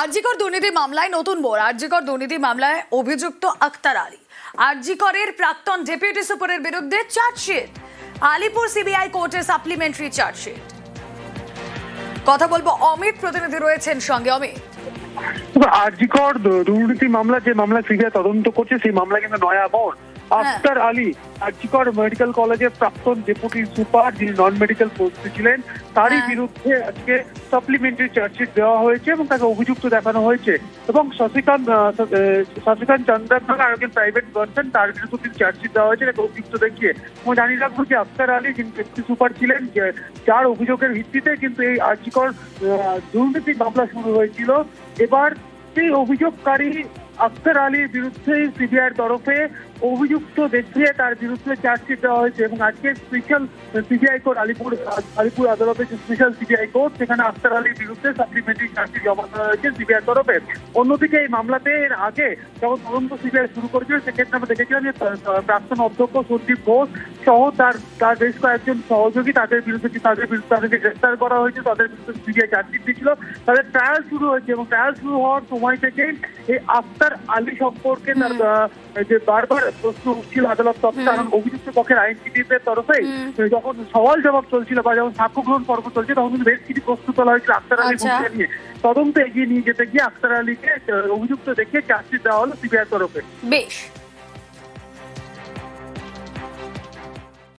আরজিকর দুর্নীতি মামলায় নতুন মোড়। আরজিকর দুর্নীতি মামলায় অভিযুক্ত আক্তার আলী, আরজিকরের প্রাক্তন ডেপুটি সুপারের বিরুদ্ধে চার্জশিট। আলিপুর সিবিআই কোর্টে সাপ্লিমেন্টারি চার্জশিট। কথা বলবো, অমিত প্রতিনিধি রয়েছেন সঙ্গে। অমিত, আরজিকর দুর্নীতি মামলা, যে মামলা সিবিআই তদন্ত করছে, সেই মামলা কিন্তু নয়া মোড়। আক্তার আলী আরজিকর মেডিকেল কলেজের প্রাক্তন ডেপুটি সুপার, যিনি নন মেডিকেল পোস্টে ছিলেন, তারই বিরুদ্ধে আজকে সাপ্লিমেন্টারি চার্জশিট দেওয়া হয়েছে এবং তাকে অভিযুক্ত দেখানো হয়েছে। এবং শশীকান্ত চন্দ্রন নামে আরেকজন প্রাইভেট পার্সন, তার বিরুদ্ধে কিন্তু চার্জশিট দেওয়া হয়েছে তাকে অভিযুক্ত দেখিয়ে। এবং জানিয়ে রাখবো যে আক্তার আলী, যিনি ডেপুটি সুপার ছিলেন, যার অভিযোগের ভিত্তিতে কিন্তু এই আরজিকর দুর্নীতি মামলা শুরু হয়েছিল। এবার সেই অভিযোগকারী আক্তার আলীর বিরুদ্ধে সিবিআইয়ের তরফে অভিযুক্ত দেখিয়ে তার বিরুদ্ধে চার্জশিট দেওয়া হয়েছে। এবং আজকে স্পেশাল সিবিআই কোর্ট, আলিপুর আদালতের যে স্পেশাল সিবিআই কোর্ট, সেখানে আক্তার আলীর বিরুদ্ধে সাপ্লিমেন্টারি চার্জশিট জমা করা হয়েছে সিবিআইয়ের তরফে। অন্যদিকে এই মামলাতে এর আগে যখন তদন্ত সিবিআই শুরু করেছিল, সেক্ষেত্রে আমরা দেখেছিলাম যে প্রাক্তন অধ্যক্ষ সন্দীপ ঘোষ সহ তার বেশ কয়েকজন সহযোগী, তাদেরকে গ্রেফতার করা হয়েছে, তাদের বিরুদ্ধে সিবিআই চার্জশিট দিয়েছিল। তাদের ট্রায়াল শুরু হয়েছে এবং ট্রায়াল শুরু হওয়ার সময় থেকে এই আক্তার আলী সম্পর্কে তার যে বারবার প্রশ্ন উঠছিল আদালত তথ্য, কারণ অভিযুক্ত পক্ষের আইনজীবীদের তরফে যখন সওয়াল জবাব চলছিল বা যখন সাক্ষ্য গ্রহণ পর্ব চলছে, তখন কিন্তু বেশ কিছু প্রশ্ন তোলা হয়েছিল আক্তার আলী নিয়ে। তদন্ত এগিয়ে নিয়ে যেতে গিয়ে আক্তার আলীকে অভিযুক্ত দেখিয়ে চার্জশিট দেওয়া হলো সিবিআই তরফে। বেশ।